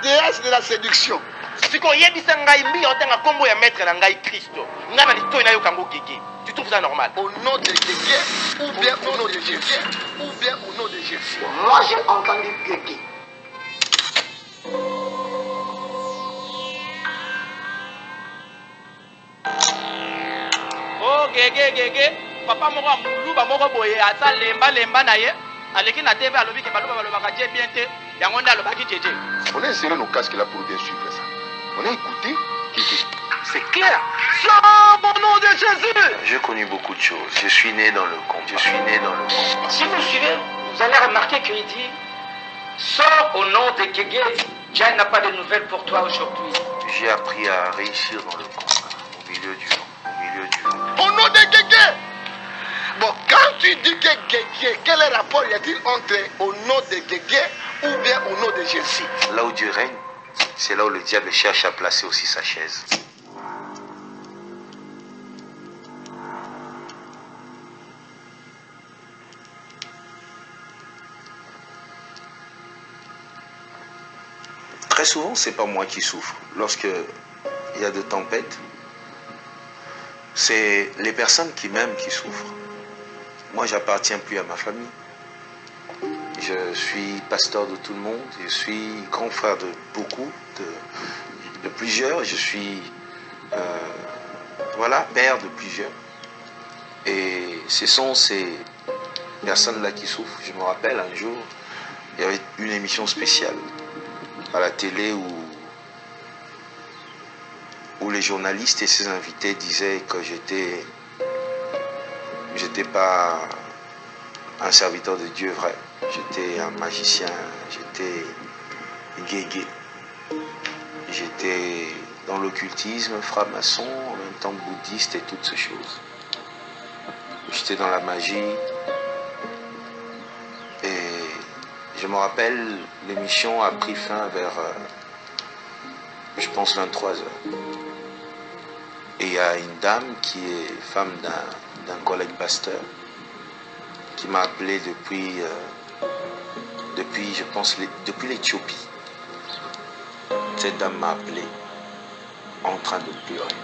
déesse de la séduction. Siko yebisa ngai mbi otanga kombo ya maître na ngai Christo. Nga na litoyi na yo kango Guégué. Tu trouves ça normal? Au nom de Guégué ou bien au nom de Jésus ou bien au nom de Jésus. Moi j'ai entendu Guégué. Oh Guégué. Papa moko muluba moko boye asa lemba na ye. Aleki na TV alobi ke baloba balobaka Dieu bien te. Yango nda alobaki Jésus. On a inséré nos casques là pour bien suivre ça. On a écouté Guégué. C'est clair. Sors au nom de Jésus. J'ai connu beaucoup de choses. Je suis né dans le combat. Si vous suivez, vous allez remarquer qu'il dit sors au nom de Guégué. Dieu n'a pas de nouvelles pour toi aujourd'hui. J'ai appris à réussir dans le combat, au milieu du vent. Au nom de Guégué. Bon, quand tu dis que Guégué, quel est le rapport y a-t-il entre au nom de Guégué ou bien au nom de Jésus? Là où Dieu règne, c'est là où le diable cherche à placer aussi sa chaise. Très souvent, c'est pas moi qui souffre. Lorsque il y a de tempêtes, c'est les personnes qui m'aiment qui souffrent. Moi, j'appartiens plus à ma famille. Je suis pasteur de tout le monde. Je suis grand frère de beaucoup, de plusieurs. Je suis père de plusieurs. Et ce sont ces personnes-là qui souffrent. Je me rappelle un jour, il y avait une émission spéciale à la télé où les journalistes et ses invités disaient que j'étais pas un serviteur de Dieu vrai. J'étais un magicien, j'étais Guégué. J'étais dans l'occultisme, franc-maçon, en même temps bouddhiste et toutes ces choses. J'étais dans la magie. Et je me rappelle, l'émission a pris fin vers, je pense, 23 heures. Et il y a une dame qui est femme d'un collègue pasteur qui m'a appelé depuis l'Éthiopie. Cette dame m'a appelé en train de pleurer.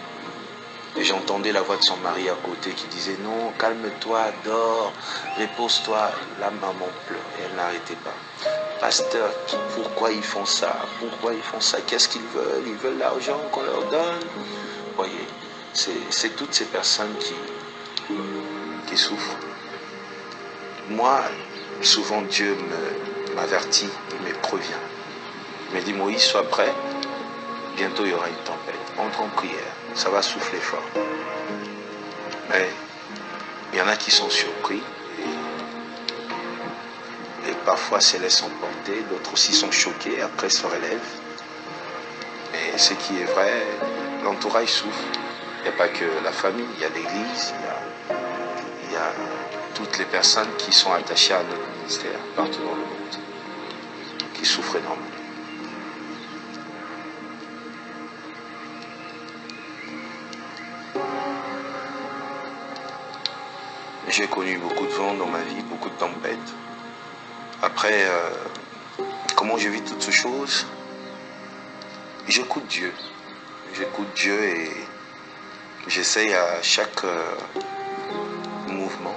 Et j'entendais la voix de son mari à côté qui disait « Non, calme-toi, dors, repose-toi ». La maman pleurait, elle n'arrêtait pas. « Pasteur, pourquoi ils font ça? Pourquoi ils font ça? Qu'est-ce qu'ils veulent? Ils veulent l'argent qu'on leur donne ?» Vous voyez, c'est toutes ces personnes qui souffrent. Moi, souvent Dieu m'avertit, il me prévient. Il me dit « Moïse, sois prêt, bientôt il y aura une tempête. Entre en prière, ça va souffler fort. » Mais il y en a qui sont surpris et parfois se laissent emporter, d'autres aussi sont choqués, après se relèvent. Mais ce qui est vrai, l'entourage souffre. Il n'y a pas que la famille, il y a l'église, il y a toutes les personnes qui sont attachées à notre ministère partout dans le monde, qui souffrent énormément. J'ai connu beaucoup de vent dans ma vie, beaucoup de tempêtes. Après, comment je vis toutes ces choses? J'écoute Dieu. J'écoute Dieu et j'essaye à chaque mouvement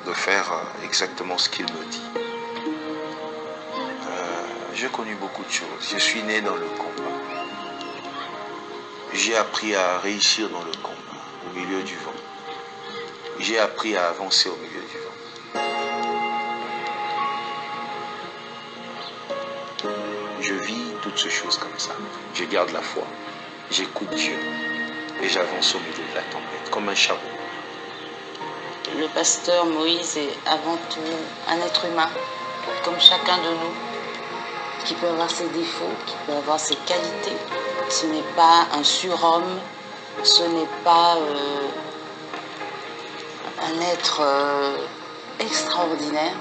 de faire exactement ce qu'il me dit. J'ai connu beaucoup de choses. Je suis né dans le combat. J'ai appris à réussir dans le combat, au milieu du vent. J'ai appris à avancer au milieu du vent. Je vis toutes ces choses comme ça. Je garde la foi. J'écoute Dieu. Et j'avance au milieu de la tempête, comme un chameau. Le pasteur Moïse est avant tout un être humain, comme chacun de nous, qui peut avoir ses défauts, qui peut avoir ses qualités. Ce n'est pas un surhomme, ce n'est pas un être extraordinaire.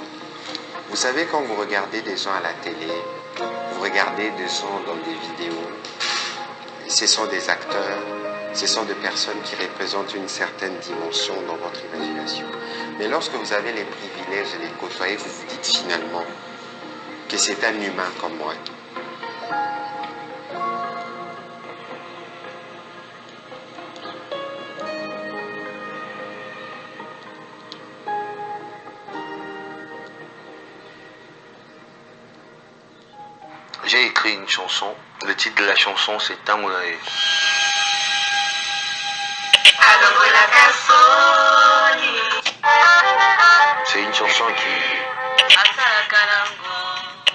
Vous savez, quand vous regardez des gens à la télé, vous regardez des gens dans des vidéos, ce sont des acteurs, ce sont des personnes qui représentent une certaine dimension dans votre imagination. Mais lorsque vous avez les privilèges de les côtoyer, vous vous dites finalement que c'est un humain comme moi. écouter une chanson. Le titre de la chanson, c'est Tangonae. C'est une chanson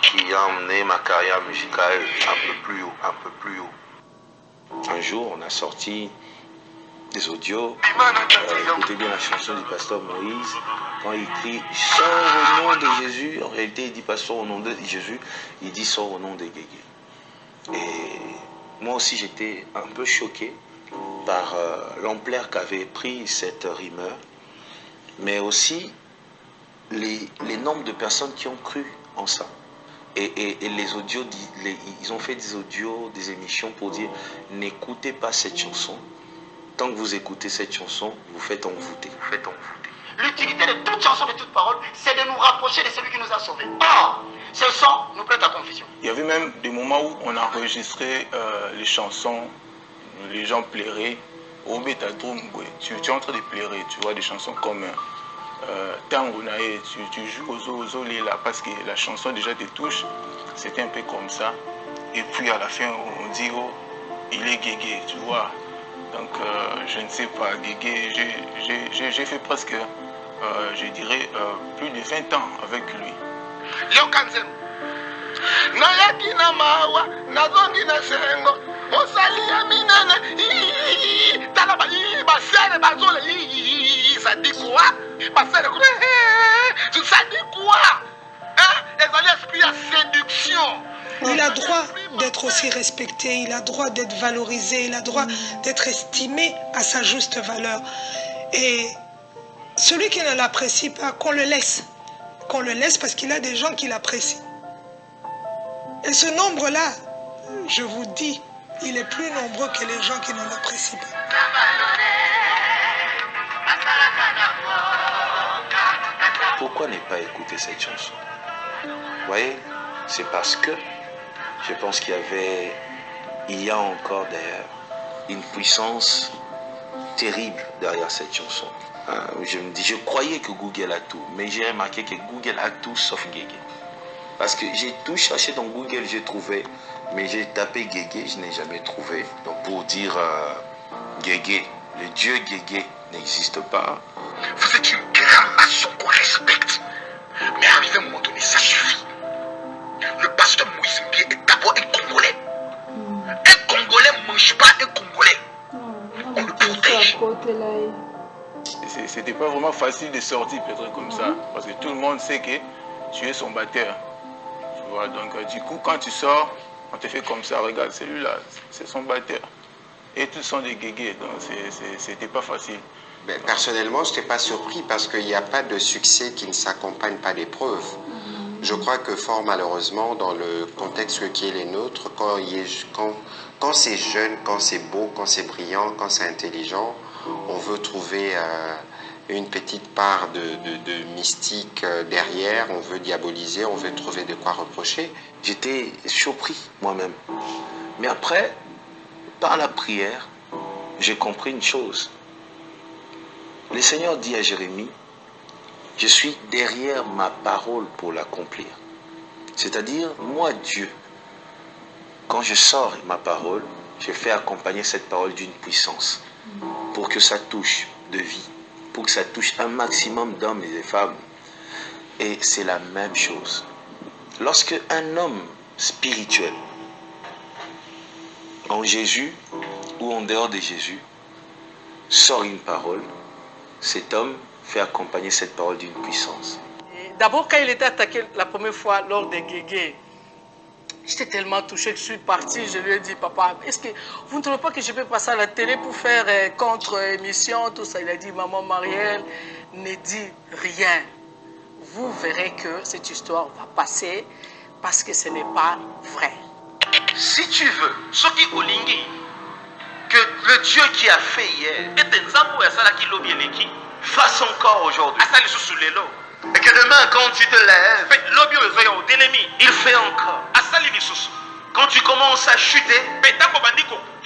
qui a emmené ma carrière musicale un peu plus haut. Un jour, on a sorti des audios. Écoutez bien la chanson du pasteur Moïse. Quand il crie « Sors au nom de Jésus », en réalité, il dit pas « Sors au nom de Jésus », il dit « Sors au nom de Guégué ». Et moi aussi, j'étais un peu choqué par l'ampleur qu'avait pris cette rumeur, mais aussi les nombres de personnes qui ont cru en ça. Et les audios, ils ont fait des audios, des émissions pour dire « N'écoutez pas cette chanson. Tant que vous écoutez cette chanson, vous faites envoûter. L'utilité de toute chanson, de toute parole, c'est de nous rapprocher de celui qui nous a sauvés. Or, ce son nous prête à confusion. Il y avait même des moments où on enregistrait les chansons, les gens pleuraient. Au Betadrum, tu es en train de pleurer, tu vois des chansons comme Tangonae, tu joues aux Ozo là parce que la chanson déjà te touche, c'était un peu comme ça. Et puis à la fin, on dit oh, il est Guégué, tu vois. Donc je ne sais pas, Guégué, j'ai fait presque, je dirais, plus de 20 ans avec lui. Yo Kanzem, nayaki na mawa, nazongi na sengo, osali ya minene, talaba basere bazole, ça dit quoi? Basere quoi? Ça dit quoi? Hein? Et l'esprit à séduction. Il a droit d'être aussi respecté, il a droit d'être valorisé, il a droit d'être estimé à sa juste valeur. Et celui qui ne l'apprécie pas, qu'on le laisse parce qu'il a des gens qui l'apprécient. Et ce nombre-là, je vous dis, il est plus nombreux que les gens qui ne l'apprécient pas. Pourquoi ne pas écouter cette chanson? Vous voyez, c'est parce que je pense qu'il y a encore d'ailleurs une puissance terrible derrière cette chanson. Je croyais que Google a tout, mais j'ai remarqué que Google a tout sauf Guégué. Parce que j'ai tout cherché dans Google, j'ai trouvé, mais j'ai tapé Guégué, je n'ai jamais trouvé. Donc pour dire Guégué, le dieu Guégué n'existe pas. Vous êtes une grande nation qu'on respecte. Mais arrivé à un moment donné, ça suffit. Le pasteur Moïse Nguyen est d'abord un Congolais. Un Congolais ne mange pas un Congolais. On le protège. C'était pas vraiment facile de sortir peut-être comme ça, parce que tout le monde sait que tu es son batteur. Tu vois, donc du coup, quand tu sors, on te fait comme ça, regarde, celui-là, c'est son batteur. Et tous sont des Guégués, donc c'était pas facile. Ben, personnellement, je n'étais pas surpris parce qu'il n'y a pas de succès qui ne s'accompagne pas d'épreuves. Je crois que fort malheureusement, dans le contexte qui est le nôtre, quand c'est jeune, quand c'est beau, quand c'est brillant, quand c'est intelligent, on veut trouver une petite part de mystique derrière, on veut diaboliser, on veut trouver de quoi reprocher. J'étais surpris moi-même. Mais après, par la prière, j'ai compris une chose. Le Seigneur dit à Jérémie, je suis derrière ma parole pour l'accomplir. C'est-à-dire, moi, Dieu, quand je sors ma parole, je fais accompagner cette parole d'une puissance pour que ça touche de vie, pour que ça touche un maximum d'hommes et de femmes. Et c'est la même chose. Lorsque un homme spirituel, en Jésus ou en dehors de Jésus, sort une parole, cet homme fait accompagner cette parole d'une puissance. D'abord, quand il était attaqué la première fois lors des Guégués, j'étais tellement touché que je suis parti. Je lui ai dit, papa, est-ce que vous ne trouvez pas que je peux passer à la télé pour faire contre-émission, tout ça? Il a dit, maman Marielle, ne dis rien. Vous verrez que cette histoire va passer parce que ce n'est pas vrai. Si tu veux, ce qui Olingi, que le Dieu qui a fait hier, fasse encore aujourd'hui. Et que demain, quand tu te lèves, il fait encore. Quand tu commences à chuter,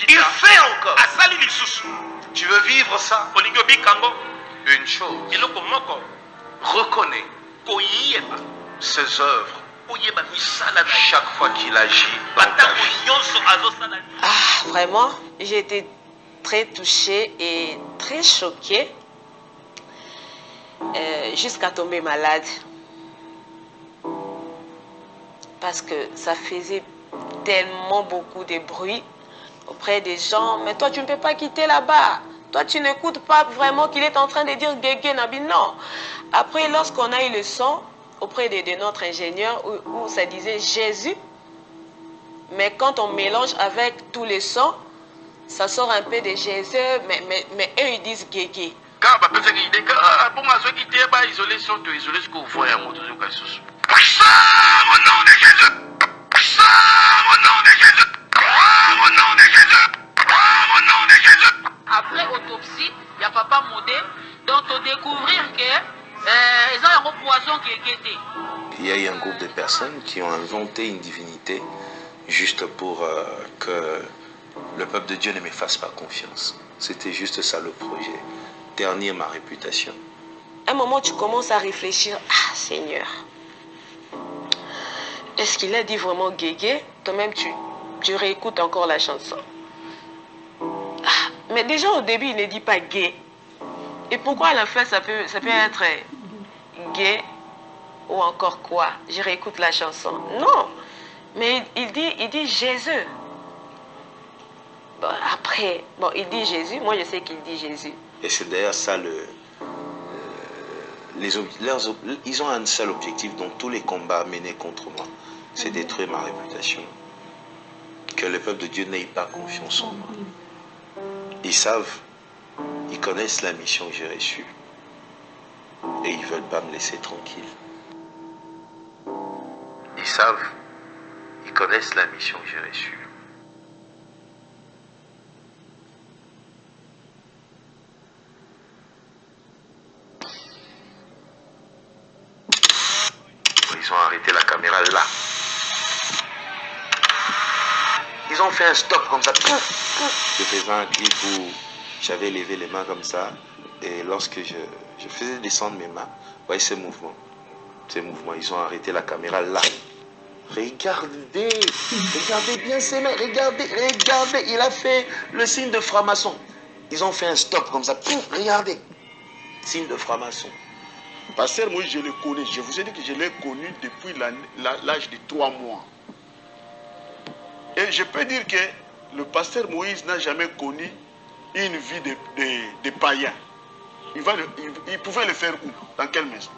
il fait encore. Tu veux vivre ça? Une chose, reconnais ses œuvres Chaque fois qu'il agit dans ta vie. Ah, vraiment, j'ai été très touchée et très choquée jusqu'à tomber malade. Parce que ça faisait tellement beaucoup de bruit auprès des gens. Mais toi, tu ne peux pas quitter là-bas. Toi, tu n'écoutes pas vraiment qu'il est en train de dire Guégué Nabi. Non. Après, lorsqu'on a eu le son auprès de notre ingénieur où ça disait Jésus, mais quand on mélange avec tous les sons, ça sort un peu de Jésus, mais eux, ils disent Guégué. Quand on peut se dire que bon, ceux qui étaient pas isolés sont isolés ce qu'on voit à moto sur Kaisusu. Au nom de Jésus! Au nom de Jésus! Au nom de Jésus! Au nom de Jésus! Après autopsie, il y a papa modé, donc on découvrir que ils ont un poison qui est guetté. Il y a eu un groupe de personnes qui ont inventé une divinité juste pour que le peuple de Dieu ne me fasse pas confiance. C'était juste ça le projet. Ternir ma réputation. À un moment, tu commences à réfléchir. Ah, Seigneur. Est-ce qu'il a dit vraiment Guégué? Toi-même, tu réécoutes encore la chanson. Ah, mais déjà, au début, il ne dit pas gay. Et pourquoi à la fin, ça peut être gay ou encore quoi? Je réécoute la chanson. Non. Mais il dit Jésus. Bon, après, bon, il dit Jésus. Moi, je sais qu'il dit Jésus. Et c'est d'ailleurs ça ils ont un seul objectif dans tous les combats menés contre moi. C'est détruire ma réputation. Que le peuple de Dieu n'ait pas confiance en moi. Ils savent, ils connaissent la mission que j'ai reçue. Et ils ne veulent pas me laisser tranquille. Ils savent, ils connaissent la mission que j'ai reçue. Ils ont arrêté la caméra là. Ils ont fait un stop comme ça. Je faisais un clip où j'avais levé les mains comme ça. Et lorsque je faisais descendre mes mains, voyez ces mouvements. Ces mouvements, ils ont arrêté la caméra là. Regardez, regardez bien ces mains. Regardez, regardez. Il a fait le signe de franc-maçon. Ils ont fait un stop comme ça. Regardez. Signe de franc-maçon. Pasteur Moïse, je le connais. Je vous ai dit que je l'ai connu depuis l'âge de 3 mois. Et je peux dire que le pasteur Moïse n'a jamais connu une vie de païen. Il pouvait le faire où? Dans quelle maison?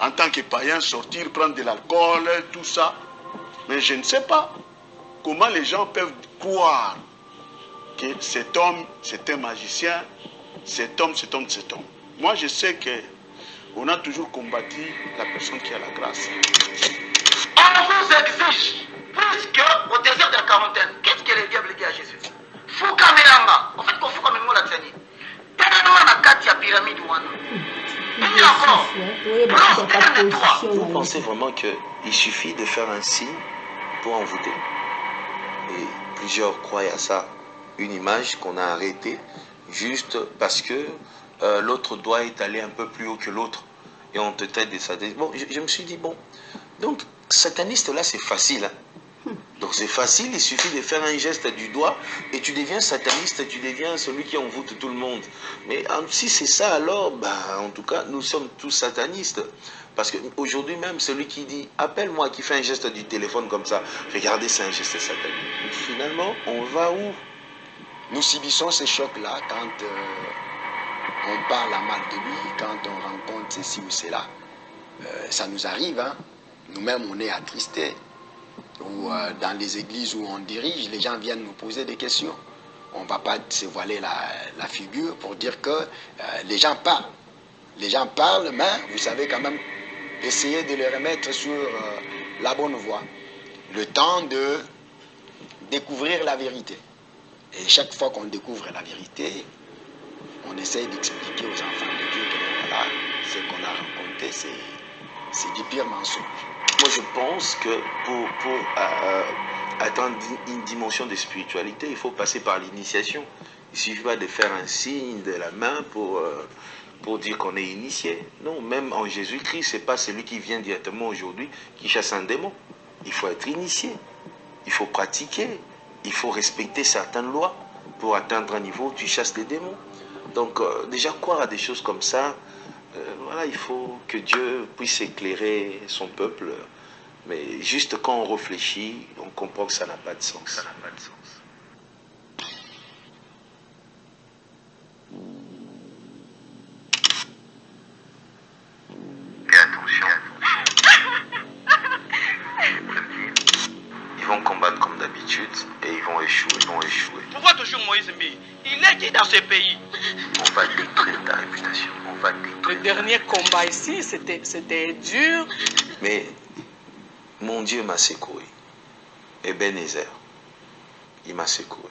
En tant que païen, sortir, prendre de l'alcool, tout ça. Mais je ne sais pas comment les gens peuvent croire que cet homme, c'est un magicien, cet homme. Moi, je sais qu'on a toujours combattu la personne qui a la grâce. On vous exige plus qu'au désert de la quarantaine. Qu'est-ce que le diable dit à Jésus? Fouka melanga. En fait, qu'on fouka melanga la tsani. Tellement na kati ya pyramide wana. Vous pensez vraiment qu'il suffit de faire un signe pour envoûter? Et plusieurs croient à ça. Une image qu'on a arrêtée juste parce que l'autre doigt est allé un peu plus haut que l'autre. Et on te traite des satanistes. Bon, je me suis dit, bon, donc sataniste là c'est facile. Hein. Donc c'est facile, il suffit de faire un geste du doigt et tu deviens sataniste, tu deviens celui qui envoûte tout le monde. Mais si c'est ça alors, en tout cas nous sommes tous satanistes. Parce qu'aujourd'hui même, celui qui dit « appelle-moi », qui fait un geste du téléphone comme ça, regardez, c'est un geste satanique. Mais finalement, on va où? Nous subissons ces chocs-là quand on parle à mal de lui, quand on rencontre ceci ou cela. Ça nous arrive, hein. Nous-mêmes on est attristés. Ou dans les églises où on dirige, les gens viennent nous poser des questions. On ne va pas se voiler la figure pour dire que les gens parlent. Les gens parlent, mais vous savez quand même essayer de les remettre sur la bonne voie. Le temps de découvrir la vérité. Et chaque fois qu'on découvre la vérité, on essaye d'expliquer aux enfants de Dieu que voilà, ce qu'on a rencontré, c'est du pire mensonge. Moi, je pense que pour atteindre une dimension de spiritualité, il faut passer par l'initiation. Il ne suffit pas de faire un signe de la main pour pour dire qu'on est initié. Non, même en Jésus-Christ, ce n'est pas celui qui vient directement aujourd'hui qui chasse un démon. Il faut être initié, il faut pratiquer, il faut respecter certaines lois pour atteindre un niveau où tu chasses les démons. Donc déjà croire à des choses comme ça, voilà, il faut que Dieu puisse éclairer son peuple. Mais juste quand on réfléchit, on comprend que ça n'a pas de sens. Ça n'a pas de sens. Fais attention. Ils vont combattre comme d'habitude et ils vont échouer. Pourquoi toujours Moïse Mbi? Il est qui dans ce pays? On va détruire ta réputation. On va détruire. Le dernier combat ici, c'était dur. Mais mon Dieu m'a secouru. Ebenezer, il m'a secouru.